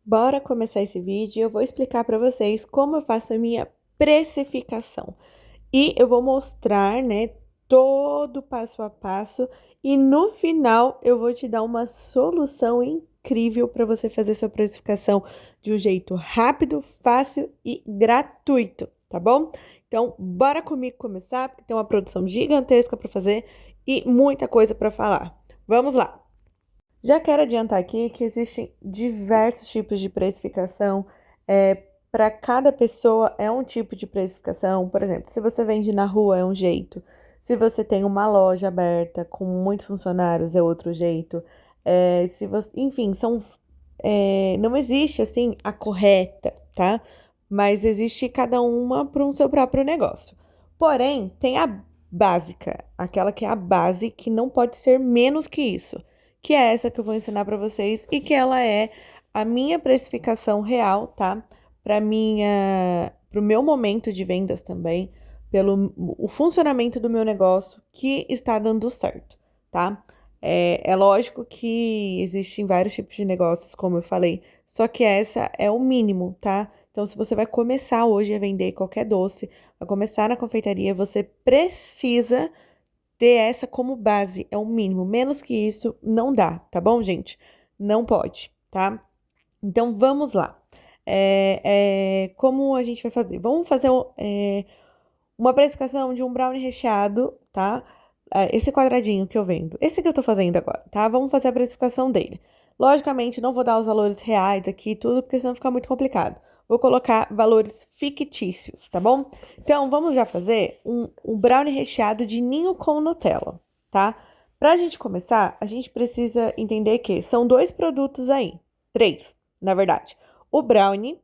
Bora começar esse vídeo e eu vou explicar para vocês como eu faço a minha precificação. E eu vou mostrar, né, todo o passo a passo e no final eu vou te dar uma solução incrível para você fazer sua precificação de um jeito rápido, fácil e gratuito, tá bom? Então, bora comigo começar, porque tem uma produção gigantesca para fazer e muita coisa para falar. Vamos lá! Já quero adiantar aqui que existem diversos tipos de precificação. Para cada pessoa é um tipo de precificação. Por exemplo, se você vende na rua é um jeito. Se você tem uma loja aberta com muitos funcionários é outro jeito. Se você, enfim, não existe assim a correta, tá? Mas existe cada uma para um seu próprio negócio. Porém, tem a básica, aquela que é a base que não pode ser menos que isso, que é essa que eu vou ensinar para vocês e que ela é a minha precificação real, tá? Pro meu momento de vendas também, pelo o funcionamento do meu negócio que está dando certo, tá? É lógico que existem vários tipos de negócios, como eu falei, só que essa é o mínimo, tá? Então, se você vai começar hoje a vender qualquer doce, vai começar na confeitaria, você precisa ter essa como base, é o mínimo. Menos que isso, não dá, tá bom, gente? Não pode, tá? Então, vamos lá. Como a gente vai fazer? Vamos fazer uma precificação de um brownie recheado, tá? Esse quadradinho que eu vendo. Esse que eu tô fazendo agora, tá? Vamos fazer a precificação dele. Logicamente, não vou dar os valores reais aqui e tudo, porque senão fica muito complicado. Vou colocar valores fictícios, tá bom? Então, vamos já fazer um brownie recheado de ninho com Nutella, tá? Pra gente começar, a gente precisa entender que são dois produtos aí. Três, na verdade. O brownie,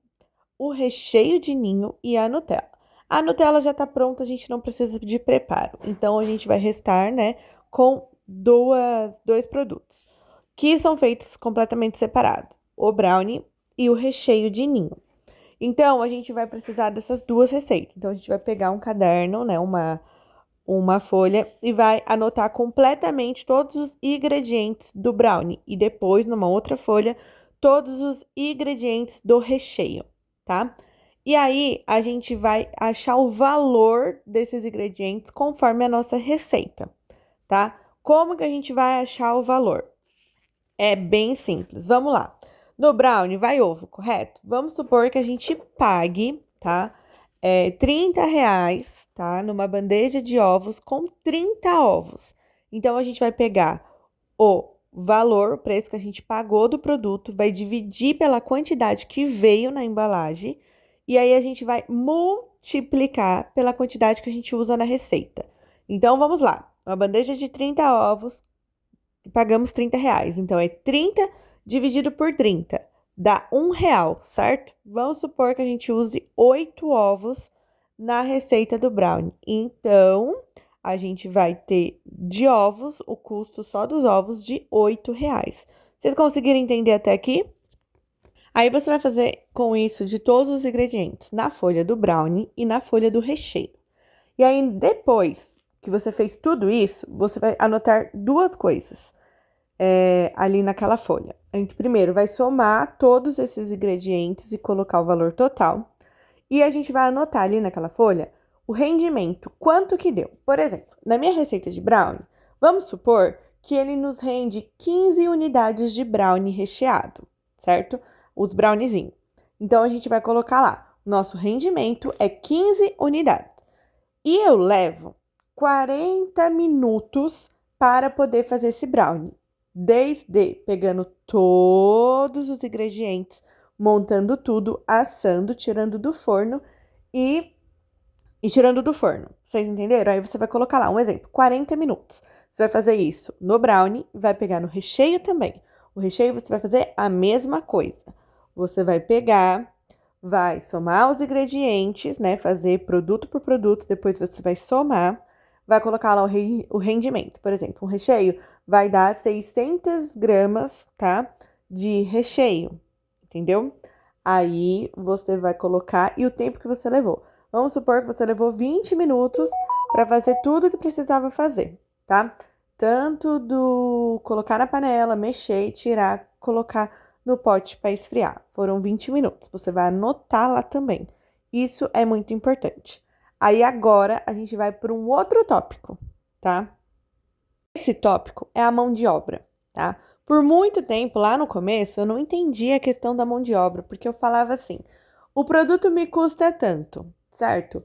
o recheio de ninho e a Nutella. A Nutella já tá pronta, a gente não precisa de preparo. Então, a gente vai restar, né, com dois produtos, que são feitos completamente separados. O brownie e o recheio de ninho. Então, a gente vai precisar dessas duas receitas. Então, a gente vai pegar um caderno, né, uma folha e vai anotar completamente todos os ingredientes do brownie. E depois, numa outra folha, todos os ingredientes do recheio, tá? E aí, a gente vai achar o valor desses ingredientes conforme a nossa receita, tá? Como que a gente vai achar o valor? É bem simples. Vamos lá. No brownie vai ovo, correto? Vamos supor que a gente pague, tá? R$ 30, tá? Numa bandeja de ovos com 30 ovos. Então, a gente vai pegar o valor, o preço que a gente pagou do produto, vai dividir pela quantidade que veio na embalagem, e aí a gente vai multiplicar pela quantidade que a gente usa na receita. Então, vamos lá. Uma bandeja de 30 ovos, pagamos R$ 30. Então, é 30 dividido por 30. Dá R$ 1, certo? Vamos supor que a gente use 8 ovos na receita do brownie. Então, a gente vai ter de ovos, o custo só dos ovos de R$ 8. Vocês conseguiram entender até aqui? Aí, você vai fazer com isso de todos os ingredientes, na folha do brownie e na folha do recheio. E aí, depois que você fez tudo isso, você vai anotar duas coisas ali naquela folha. A gente primeiro vai somar todos esses ingredientes e colocar o valor total. E a gente vai anotar ali naquela folha o rendimento, quanto que deu. Por exemplo, na minha receita de brownie, vamos supor que ele nos rende 15 unidades de brownie recheado, certo? Os browniezinhos. Então, a gente vai colocar lá, nosso rendimento é 15 unidades. E eu levo 40 minutos para poder fazer esse brownie. Desde pegando todos os ingredientes, montando tudo, assando, tirando do forno e tirando do forno. Vocês entenderam? Aí você vai colocar lá um exemplo, 40 minutos. Você vai fazer isso no brownie, vai pegar no recheio também. O recheio você vai fazer a mesma coisa. Você vai pegar, vai somar os ingredientes, né? Fazer produto por produto, depois você vai somar, vai colocar lá o rendimento. Por exemplo, um recheio vai dar 600 gramas, tá? De recheio, entendeu? Aí você vai colocar e o tempo que você levou. Vamos supor que você levou 20 minutos para fazer tudo que precisava fazer, tá? Tanto do colocar na panela, mexer, tirar, colocar no pote para esfriar. Foram 20 minutos. Você vai anotar lá também. Isso é muito importante. Aí agora a gente vai para um outro tópico, tá? Esse tópico é a mão de obra, tá? Por muito tempo, lá no começo, eu não entendia a questão da mão de obra, porque eu falava assim: o produto me custa tanto, certo?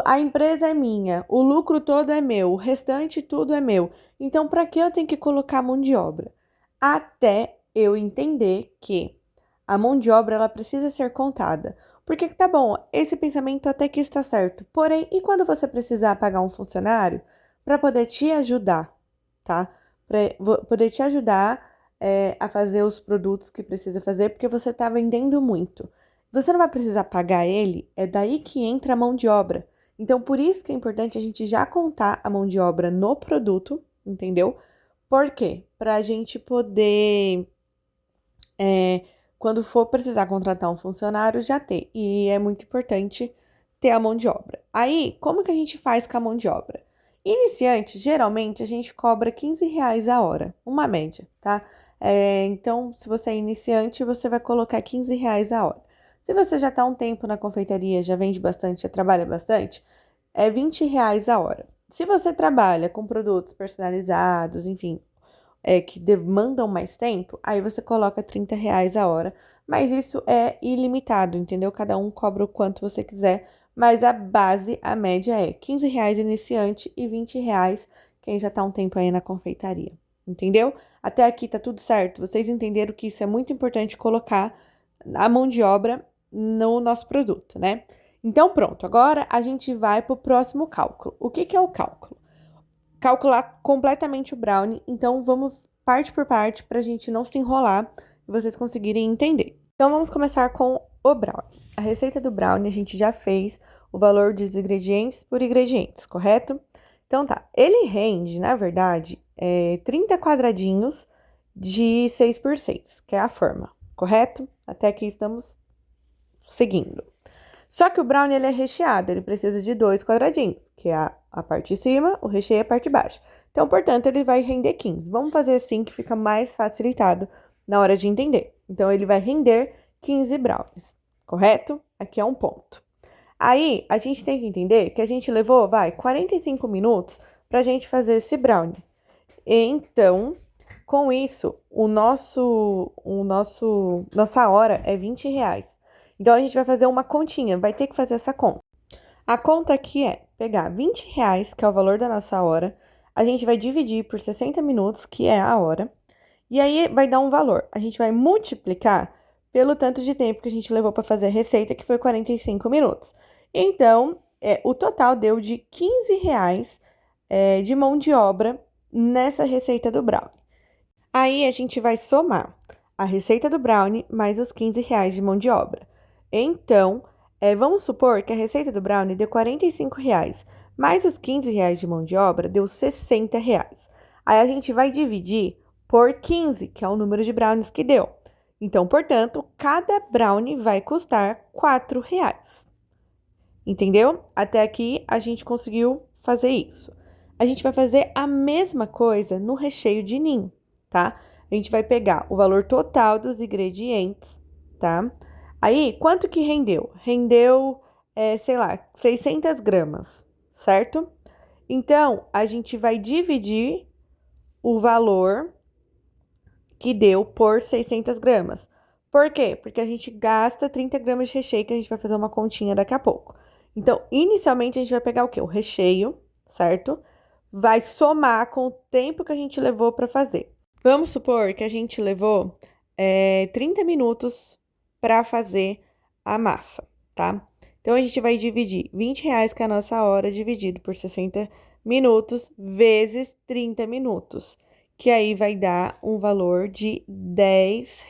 A empresa é minha, o lucro todo é meu, o restante tudo é meu. Então, para que eu tenho que colocar mão de obra? Até eu entender que a mão de obra ela precisa ser contada. Porque tá bom, esse pensamento até que está certo. Porém, e quando você precisar pagar um funcionário para poder te ajudar, tá? Para poder te ajudar a fazer os produtos que precisa fazer, porque você está vendendo muito. Você não vai precisar pagar ele, é daí que entra a mão de obra. Então, por isso que é importante a gente já contar a mão de obra no produto, entendeu? Por quê? Para a gente poder, quando for precisar contratar um funcionário, já ter. E é muito importante ter a mão de obra. Aí, como que a gente faz com a mão de obra? Iniciante, geralmente, a gente cobra R$ 15 a hora, uma média, tá? Então, se você é iniciante, você vai colocar R$ 15 a hora. Se você já está há um tempo na confeitaria, já vende bastante, já trabalha bastante, é R$ 20 a hora. Se você trabalha com produtos personalizados, enfim, que demandam mais tempo, aí você coloca R$ 30 a hora. Mas isso é ilimitado, entendeu? Cada um cobra o quanto você quiser. Mas a base, a média é R$ 15 iniciante e R$ 20 quem já tá um tempo aí na confeitaria. Entendeu? Até aqui tá tudo certo. Vocês entenderam que isso é muito importante colocar a mão de obra no nosso produto, né? Então, pronto. Agora a gente vai pro próximo cálculo. O que que é o cálculo? Calcular completamente o brownie. Então, vamos parte por parte para a gente não se enrolar e vocês conseguirem entender. Então, vamos começar com o brownie. A receita do brownie a gente já fez o valor dos ingredientes por ingredientes, correto? Então, tá. Ele rende, na verdade, 30 quadradinhos de 6 por 6, que é a forma, correto? Até aqui estamos seguindo. Só que o brownie ele é recheado, ele precisa de 2 quadradinhos, que é a parte de cima, o recheio e a parte de baixo. Então, portanto, ele vai render 15. Vamos fazer assim que fica mais facilitado na hora de entender. Então, ele vai render 15 brownies, correto? Aqui é um ponto. Aí, a gente tem que entender que a gente levou, 45 minutos pra gente fazer esse brownie. Então, com isso, nossa hora é R$ 20. Então, a gente vai fazer uma continha, vai ter que fazer essa conta. A conta aqui é pegar R$ 20, que é o valor da nossa hora, a gente vai dividir por 60 minutos, que é a hora, e aí vai dar um valor. A gente vai multiplicar pelo tanto de tempo que a gente levou para fazer a receita, que foi 45 minutos. Então, o total deu de R$ 15 de mão de obra nessa receita do brownie. Aí, a gente vai somar a receita do brownie mais os R$ 15 de mão de obra. Então, vamos supor que a receita do brownie deu R$ 45, mais os R$ 15 de mão de obra deu R$ 60. Aí a gente vai dividir por 15, que é o número de brownies que deu. Então, portanto, cada brownie vai custar R$ 4. Entendeu? Até aqui a gente conseguiu fazer isso. A gente vai fazer a mesma coisa no recheio de ninho, tá? A gente vai pegar o valor total dos ingredientes, tá? Aí, quanto que rendeu? Rendeu, sei lá, 600 gramas, certo? Então, a gente vai dividir o valor que deu por 600 gramas. Por quê? Porque a gente gasta 30 gramas de recheio, que a gente vai fazer uma continha daqui a pouco. Então, inicialmente, a gente vai pegar o quê? O recheio, certo? Vai somar com o tempo que a gente levou para fazer. Vamos supor que a gente levou 30 minutos para fazer a massa, tá? Então, a gente vai dividir R$ 20, que é a nossa hora, dividido por 60 minutos, vezes 30 minutos, que aí vai dar um valor de R$ 10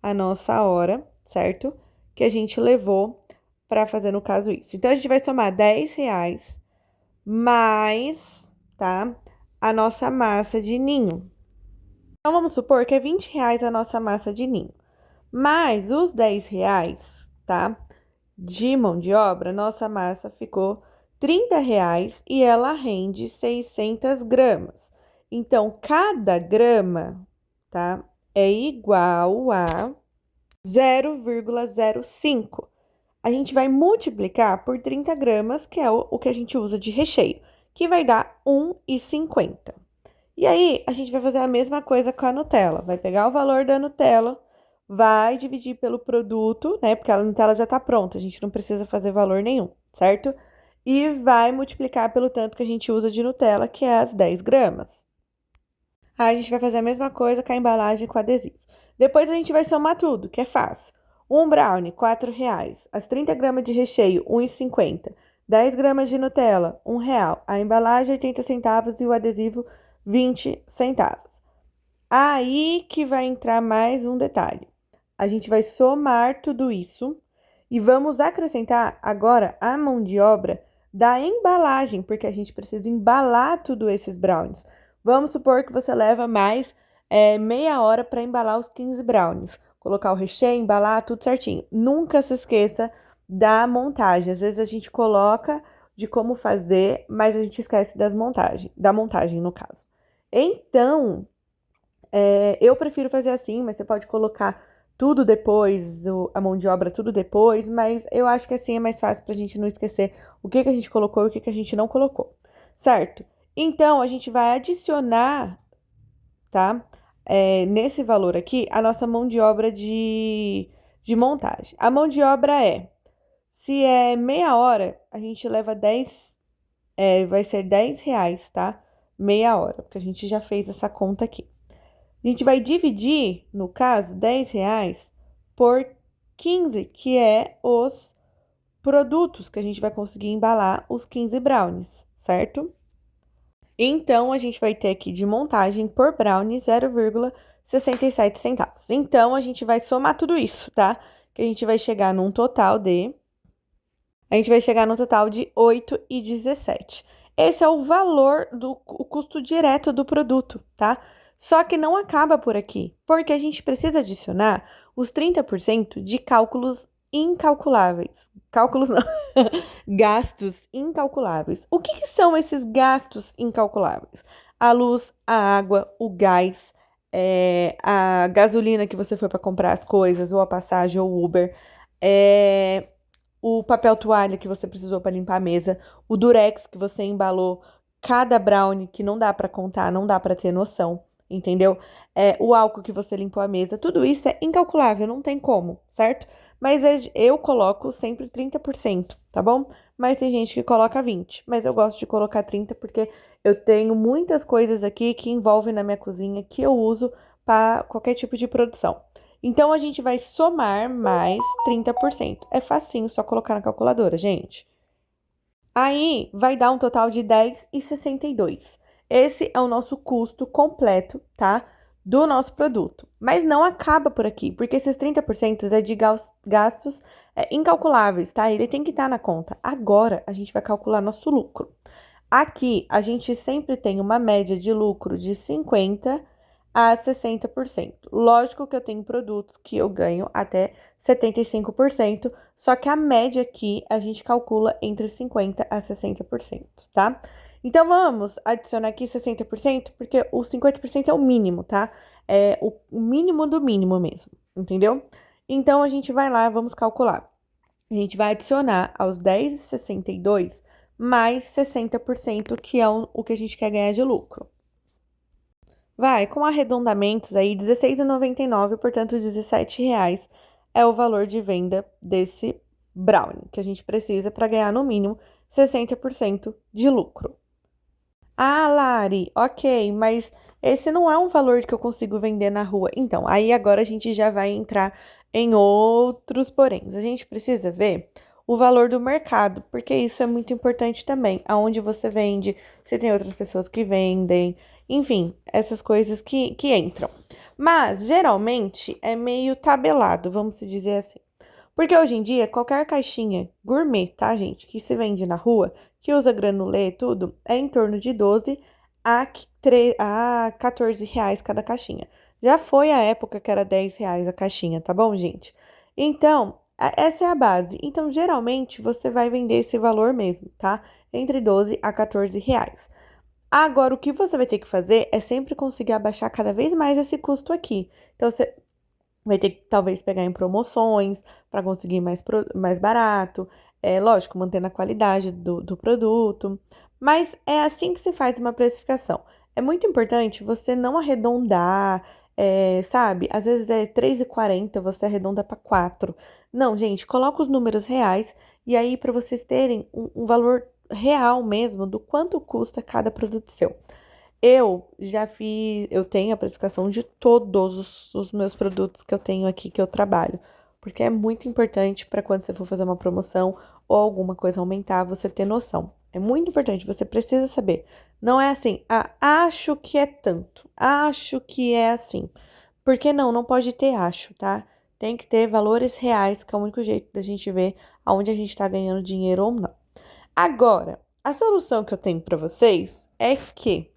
a nossa hora, certo? Que a gente levou para fazer, no caso, isso. Então, a gente vai somar R$ 10 mais, tá? A nossa massa de ninho. Então, vamos supor que é R$ 20 a nossa massa de ninho. Mais os R$ 10, tá? De mão de obra, nossa massa ficou R$ 30 e ela rende 600 gramas. Então, cada grama, tá? é igual a 0,05. A gente vai multiplicar por 30 gramas, que é o que a gente usa de recheio, que vai dar 1,50. E aí, a gente vai fazer a mesma coisa com a Nutella. Vai pegar o valor da Nutella, vai dividir pelo produto, né? Porque a Nutella já tá pronta, a gente não precisa fazer valor nenhum, certo? E vai multiplicar pelo tanto que a gente usa de Nutella, que é as 10 gramas. Aí a gente vai fazer a mesma coisa com a embalagem com adesivo. Depois a gente vai somar tudo, que é fácil. Um brownie, R$ 4. As 30 gramas de recheio, 1,50. 10 gramas de Nutella, R$ 1. A embalagem, 80 centavos e o adesivo, 20 centavos. Aí que vai entrar mais um detalhe. A gente vai somar tudo isso e vamos acrescentar agora a mão de obra da embalagem, porque a gente precisa embalar tudo esses brownies. Vamos supor que você leva mais meia hora para embalar os 15 brownies. Colocar o recheio, embalar, tudo certinho. Nunca se esqueça da montagem. Às vezes a gente coloca de como fazer, mas a gente esquece da montagem, no caso. Então, eu prefiro fazer assim, mas você pode colocar tudo depois, a mão de obra tudo depois, mas eu acho que assim é mais fácil pra gente não esquecer o que a gente colocou e o que a gente não colocou, certo? Então, a gente vai adicionar, tá? Nesse valor aqui, a nossa mão de obra de montagem. A mão de obra se é meia hora, a gente leva 10, vai ser R$ 10, tá? Meia hora, porque a gente já fez essa conta aqui. A gente vai dividir, no caso, R$ 10 por 15, que é os produtos que a gente vai conseguir embalar os 15 brownies, certo? Então, a gente vai ter aqui de montagem por brownie 0,67 centavos. Então, a gente vai somar tudo isso, tá? Que a gente vai chegar num total de... A gente vai chegar num total de 8,17. Esse é o valor o custo direto do produto, tá? Só que não acaba por aqui, porque a gente precisa adicionar os 30% de cálculos incalculáveis. Cálculos não, gastos incalculáveis. O que são esses gastos incalculáveis? A luz, a água, o gás, a gasolina que você foi para comprar as coisas, ou a passagem, ou o Uber, o papel toalha que você precisou para limpar a mesa, o durex que você embalou cada brownie que não dá para contar, não dá para ter noção, entendeu? O álcool que você limpou a mesa, tudo isso é incalculável, não tem como, certo? Mas eu coloco sempre 30%, tá bom? Mas tem gente que coloca 20, mas eu gosto de colocar 30 porque eu tenho muitas coisas aqui que envolvem na minha cozinha que eu uso para qualquer tipo de produção. Então, a gente vai somar mais 30%. É facinho, só colocar na calculadora, gente. Aí, vai dar um total de 10,62. Esse é o nosso custo completo, tá? Do nosso produto. Mas não acaba por aqui, porque esses 30% é de gastos incalculáveis, tá? Ele tem que estar na conta. Agora, a gente vai calcular nosso lucro. Aqui, a gente sempre tem uma média de lucro de 50% a 60%. Lógico que eu tenho produtos que eu ganho até 75%, só que a média aqui a gente calcula entre 50% a 60%, tá? Então, vamos adicionar aqui 60%, porque o 50% é o mínimo, tá? É o mínimo do mínimo mesmo, entendeu? Então, a gente vai lá, vamos calcular. A gente vai adicionar aos 10,62 mais 60%, que é o que a gente quer ganhar de lucro. Vai, com arredondamentos aí, R$16,99, portanto, R$17 é o valor de venda desse brownie, que a gente precisa para ganhar no mínimo 60% de lucro. Ah, Lari, ok, mas esse não é um valor que eu consigo vender na rua. Então, aí agora a gente já vai entrar em outros poréns. A gente precisa ver o valor do mercado, porque isso é muito importante também. Aonde você vende, se tem outras pessoas que vendem, enfim, essas coisas que entram. Mas, geralmente, é meio tabelado, vamos se dizer assim. Porque hoje em dia, qualquer caixinha gourmet, tá, gente, que se vende na rua, que usa granulê e tudo, é em torno de 12 a R$ 14 cada caixinha. Já foi a época que era R$ 10 a caixinha, tá bom, gente? Então, essa é a base. Então, geralmente, você vai vender esse valor mesmo, tá? Entre 12 a R$ 14. Agora, o que você vai ter que fazer é sempre conseguir abaixar cada vez mais esse custo aqui. Então, você vai ter que talvez pegar em promoções para conseguir mais barato. É lógico, mantendo a qualidade do produto. Mas é assim que se faz uma precificação. É muito importante você não arredondar, sabe? Às vezes é 3,40, você arredonda para 4. Não, gente, coloca os números reais e aí para vocês terem um valor real mesmo do quanto custa cada produto seu. Eu tenho a precificação de todos os meus produtos que eu tenho aqui que eu trabalho, porque é muito importante para quando você for fazer uma promoção ou alguma coisa aumentar, você ter noção. É muito importante, você precisa saber. Não é assim, acho que é tanto, acho que é assim. Porque não pode ter acho, tá? Tem que ter valores reais, que é o único jeito da gente ver aonde a gente tá ganhando dinheiro ou não. Agora, a solução que eu tenho para vocês é que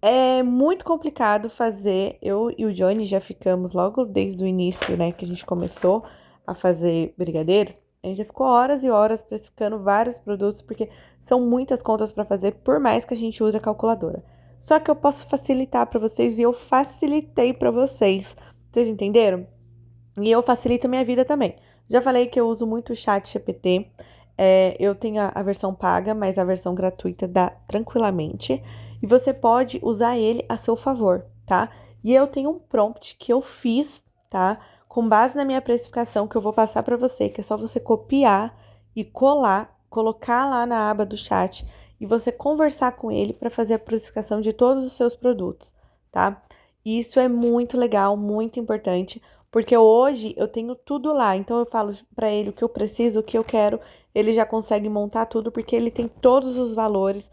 é muito complicado fazer. Eu e o Johnny já ficamos logo desde o início, né, que a gente começou a fazer brigadeiros. A gente já ficou horas e horas precificando vários produtos, porque são muitas contas para fazer, por mais que a gente use a calculadora. Só que eu posso facilitar para vocês e eu facilitei para vocês. Vocês entenderam? E eu facilito a minha vida também. Já falei que eu uso muito o chat GPT. Eu tenho a versão paga, mas a versão gratuita dá tranquilamente. E você pode usar ele a seu favor, tá? E eu tenho um prompt que eu fiz, tá? Com base na minha precificação, que eu vou passar para você, que é só você copiar e colar, colocar lá na aba do chat e você conversar com ele para fazer a precificação de todos os seus produtos, tá? E isso é muito legal, muito importante. Porque hoje eu tenho tudo lá, então eu falo para ele o que eu preciso, o que eu quero, ele já consegue montar tudo porque ele tem todos os valores,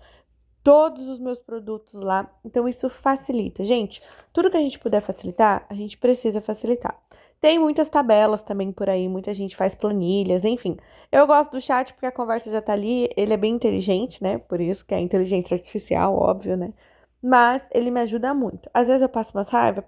todos os meus produtos lá. Então isso facilita. Gente, tudo que a gente puder facilitar, a gente precisa facilitar. Tem muitas tabelas também por aí, muita gente faz planilhas, enfim. Eu gosto do chat porque a conversa já tá ali, ele é bem inteligente, né? Por isso que é inteligência artificial, óbvio, né? Mas ele me ajuda muito. Às vezes eu passo umas raiva,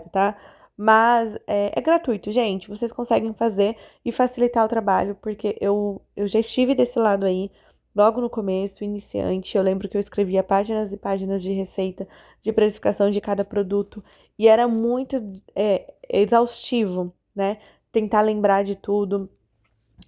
tá? Mas é gratuito, gente. Vocês conseguem fazer e facilitar o trabalho, porque eu já estive desse lado aí, logo no começo, iniciante. Eu lembro que eu escrevia páginas e páginas de receita, de precificação de cada produto, e era muito exaustivo, né? Tentar lembrar de tudo,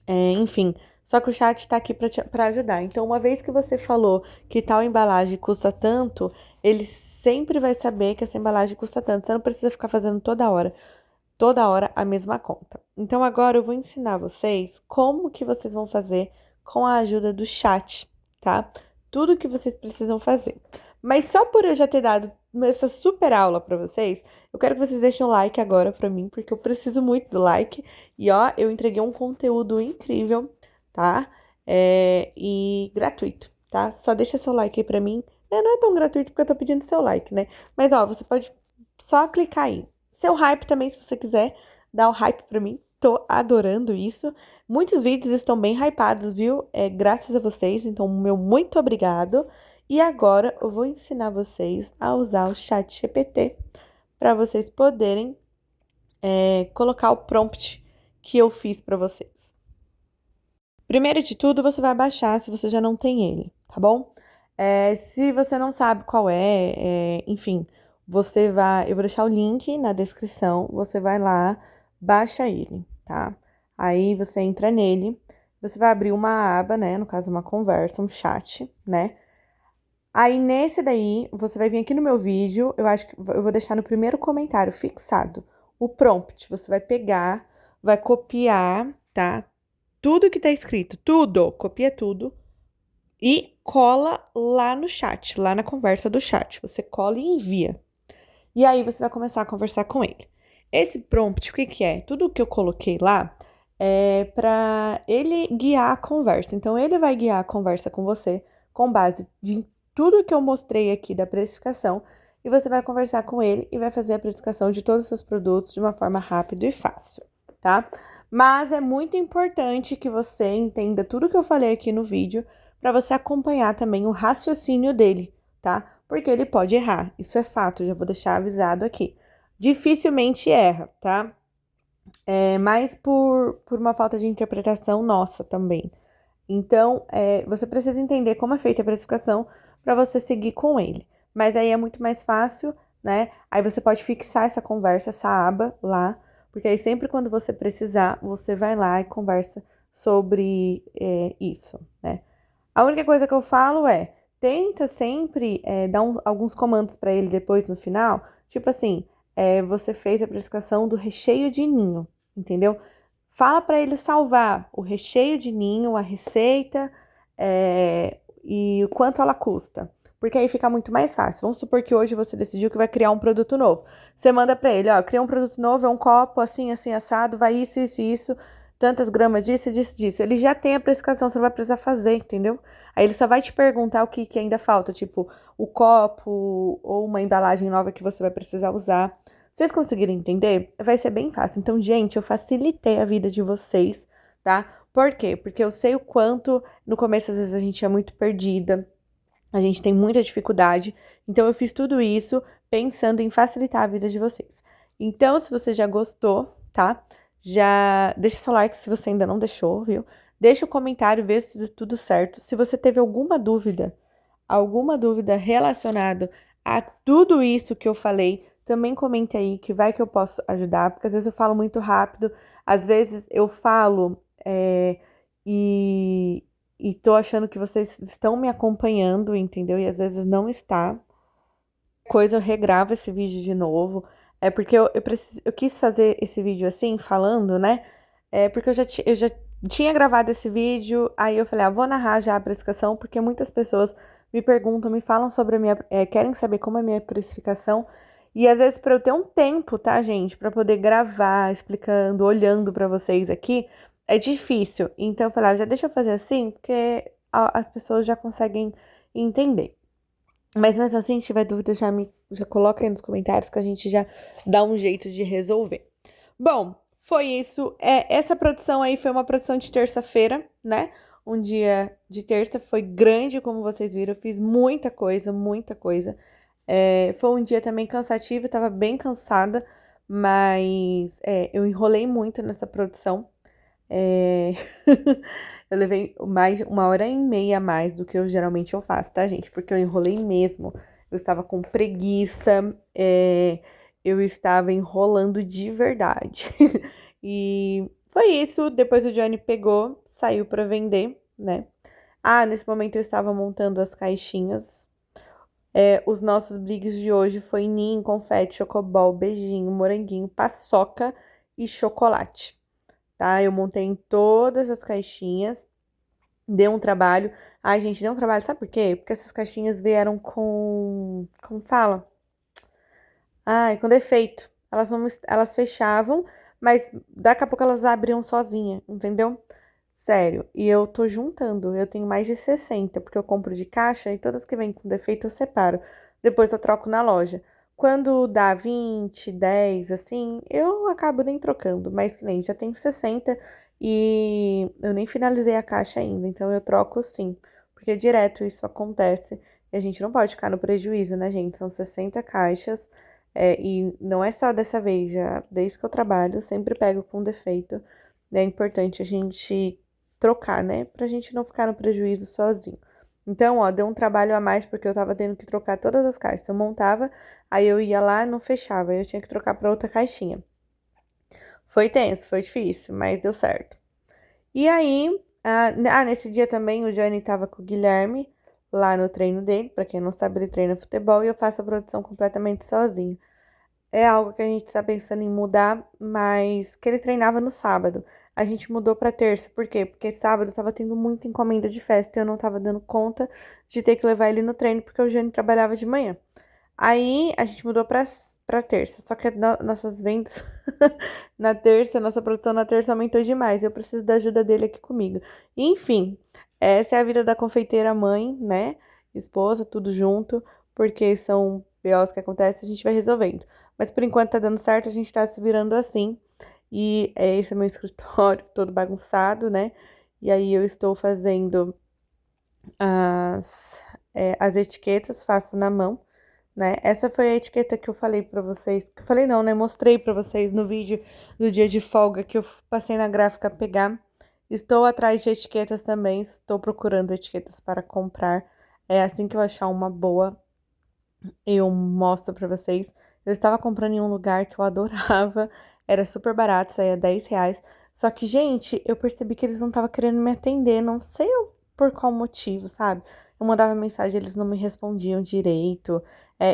enfim. Só que o chat está aqui para ajudar. Então, uma vez que você falou que tal embalagem custa tanto, ele sempre vai saber que essa embalagem custa tanto. Você não precisa ficar fazendo toda hora a mesma conta. Então, agora eu vou ensinar vocês como que vocês vão fazer com a ajuda do chat, tá? Tudo que vocês precisam fazer. Mas só por eu já ter dado essa super aula para vocês, eu quero que vocês deixem o like agora para mim, porque eu preciso muito do like. E ó, eu entreguei um conteúdo incrível, tá? E gratuito, tá? Só deixa seu like aí pra mim. Não é tão gratuito porque eu tô pedindo seu like, né? Mas ó, você pode só clicar aí. Seu hype também, se você quiser dar o hype pra mim. Tô adorando isso. Muitos vídeos estão bem hypados, viu? Graças a vocês. Então, meu muito obrigado. E agora eu vou ensinar vocês a usar o chat GPT para vocês poderem colocar o prompt que eu fiz para vocês. Primeiro de tudo, você vai baixar se você já não tem ele, tá bom? Se você não sabe qual enfim, eu vou deixar o link na descrição, você vai lá, baixa ele, tá? Aí você entra nele, você vai abrir uma aba, né? No caso, uma conversa, um chat, né? Aí nesse daí, você vai vir aqui no meu vídeo, eu acho que eu vou deixar no primeiro comentário fixado o prompt. Você vai pegar, vai copiar, tá? Tudo que tá escrito, tudo, copia tudo e cola lá no chat, lá na conversa do chat. Você cola e envia. E aí você vai começar a conversar com ele. Esse prompt, o que que é? Tudo que eu coloquei lá é para ele guiar a conversa. Então ele vai guiar a conversa com você com base de tudo que eu mostrei aqui da precificação e você vai conversar com ele e vai fazer a precificação de todos os seus produtos de uma forma rápida e fácil, tá? Mas é muito importante que você entenda tudo que eu falei aqui no vídeo para você acompanhar também o raciocínio dele, tá? Porque ele pode errar, isso é fato, já vou deixar avisado aqui. Dificilmente erra, tá? Mais por uma falta de interpretação nossa também. Então, você precisa entender como é feita a precificação para você seguir com ele. Mas aí é muito mais fácil, né? Aí você pode fixar essa conversa, essa aba lá, porque aí sempre quando você precisar, você vai lá e conversa sobre isso, né? A única coisa que eu falo é, tenta sempre dar alguns comandos para ele depois no final, tipo assim, você fez a precificação do recheio de ninho, entendeu? Fala para ele salvar o recheio de ninho, a receita e o quanto ela custa. Porque aí fica muito mais fácil. Vamos supor que hoje você decidiu que vai criar um produto novo. Você manda para ele, ó, cria um produto novo, é um copo assim, assim, assado, vai isso, isso, isso, tantas gramas disso, disso, disso. Ele já tem a precificação, você não vai precisar fazer, entendeu? Aí ele só vai te perguntar o que ainda falta, tipo, o copo ou uma embalagem nova que você vai precisar usar. Vocês conseguirem entender? Vai ser bem fácil. Então, gente, eu facilitei a vida de vocês, tá? Por quê? Porque eu sei o quanto no começo às vezes a gente é muito perdida, a gente tem muita dificuldade. Então, eu fiz tudo isso pensando em facilitar a vida de vocês. Então, se você já gostou, tá? Já deixa seu like se você ainda não deixou, viu? Deixa o comentário, vê se deu tudo certo. Se você teve alguma dúvida relacionada a tudo isso que eu falei, também comente aí que vai que eu posso ajudar, porque às vezes eu falo muito rápido, às vezes eu falo e, e tô achando que vocês estão me acompanhando, entendeu? E às vezes não está. Coisa, eu regravo esse vídeo de novo. É porque eu quis fazer esse vídeo assim, falando, né? Porque eu já tinha gravado esse vídeo, aí eu falei, vou narrar já a precificação, porque muitas pessoas me perguntam, me falam sobre a minha, querem saber como é a minha precificação, e às vezes para eu ter um tempo, tá, gente, para poder gravar, explicando, olhando para vocês aqui, é difícil. Então eu falei, já deixa eu fazer assim, porque as pessoas já conseguem entender. Mas mesmo assim, se tiver dúvida, já coloca aí nos comentários que a gente já dá um jeito de resolver. Bom, foi isso. Essa produção aí foi uma produção de terça-feira, né? Um dia de terça foi grande, como vocês viram. Eu fiz muita coisa, muita coisa. Foi um dia também cansativo, eu tava bem cansada, mas eu enrolei muito nessa produção. É... Eu levei mais 1h30 a mais do que eu geralmente eu faço, tá, gente? Porque eu enrolei mesmo. Eu estava com preguiça, eu estava enrolando de verdade. E foi isso. Depois o Johnny pegou, saiu para vender, né? Nesse momento eu estava montando as caixinhas. Os nossos brigs de hoje foi ninho, confete, chocobol, beijinho, moranguinho, paçoca e chocolate. Tá? Eu montei em todas as caixinhas, deu um trabalho. Ai, gente, deu um trabalho, sabe por quê? Porque essas caixinhas vieram com, como fala? Ai, com defeito. Elas fechavam, mas daqui a pouco elas abriam sozinha, entendeu? Sério. E eu tô juntando, eu tenho mais de 60, porque eu compro de caixa e todas que vêm com defeito eu separo. Depois eu troco na loja. Quando dá 20, 10, assim, eu acabo nem trocando, mas que nem já tenho 60 e eu nem finalizei a caixa ainda, então eu troco sim, porque direto isso acontece e a gente não pode ficar no prejuízo, né, gente? São 60 caixas e não é só dessa vez, já desde que eu trabalho, eu sempre pego com defeito. É importante a gente trocar, né? Pra gente não ficar no prejuízo sozinho. Então, ó, deu um trabalho a mais porque eu tava tendo que trocar todas as caixas. Eu montava, aí eu ia lá e não fechava, aí eu tinha que trocar pra outra caixinha. Foi tenso, foi difícil, mas deu certo. E aí, nesse dia também o Johnny tava com o Guilherme lá no treino dele. Pra quem não sabe, ele treina futebol e eu faço a produção completamente sozinha. É algo que a gente está pensando em mudar, mas que ele treinava no sábado. A gente mudou para terça, por quê? Porque sábado tava tendo muita encomenda de festa e eu não tava dando conta de ter que levar ele no treino porque o Jânio trabalhava de manhã. Aí a gente mudou para terça, só que nossas vendas na terça, nossa produção na terça aumentou demais. Eu preciso da ajuda dele aqui comigo. Enfim, essa é a vida da confeiteira mãe, né? Esposa, tudo junto, porque são BOs que acontecem, a gente vai resolvendo. Mas por enquanto tá dando certo, a gente tá se virando assim. E esse é meu escritório todo bagunçado, né? E aí eu estou fazendo as etiquetas, faço na mão, né? Essa foi a etiqueta que eu falei pra vocês. Que eu falei não, né? Mostrei pra vocês no vídeo do dia de folga que eu passei na gráfica pegar. Estou atrás de etiquetas também, estou procurando etiquetas para comprar. É assim que eu achar uma boa, eu mostro pra vocês. Eu estava comprando em um lugar que eu adorava, era super barato, saía R$ 10. Só que, gente, eu percebi que eles não estavam querendo me atender, não sei por qual motivo, sabe? Eu mandava mensagem, eles não me respondiam direito.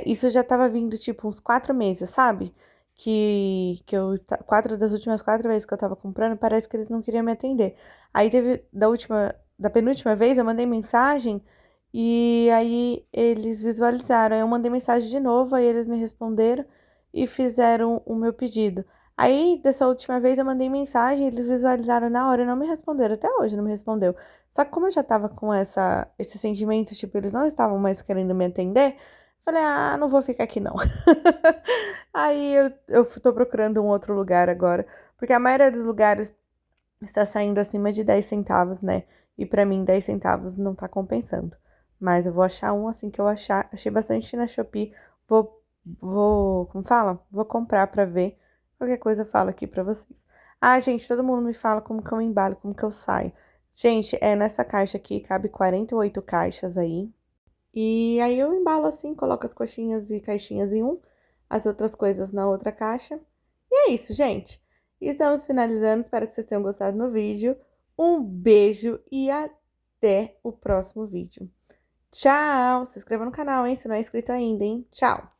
Isso já tava vindo, tipo, uns 4 meses, sabe? Quatro das últimas 4 vezes que eu tava comprando, parece que eles não queriam me atender. Aí teve, da penúltima vez, eu mandei mensagem. E aí eles visualizaram. Aí eu mandei mensagem de novo, aí eles me responderam e fizeram o meu pedido. Aí, dessa última vez, eu mandei mensagem, eles visualizaram na hora e não me responderam. Até hoje não me respondeu. Só que como eu já tava com esse sentimento, tipo, eles não estavam mais querendo me atender, falei, ah, não vou ficar aqui não. Aí eu tô procurando um outro lugar agora, porque a maioria dos lugares está saindo acima de 10 centavos, né? E pra mim 10 centavos não tá compensando. Mas eu vou achar um assim que eu achar. Achei bastante na Shopee. Como fala? Vou comprar pra ver. Qualquer coisa eu falo aqui pra vocês. Ah, gente, todo mundo me fala como que eu embalo, como que eu saio. Gente, nessa caixa aqui cabe 48 caixas aí. E aí eu embalo assim, coloco as coxinhas e caixinhas em um, as outras coisas na outra caixa. E é isso, gente. Estamos finalizando. Espero que vocês tenham gostado do vídeo. Um beijo e até o próximo vídeo. Tchau! Se inscreva no canal, hein? Se não é inscrito ainda, hein? Tchau!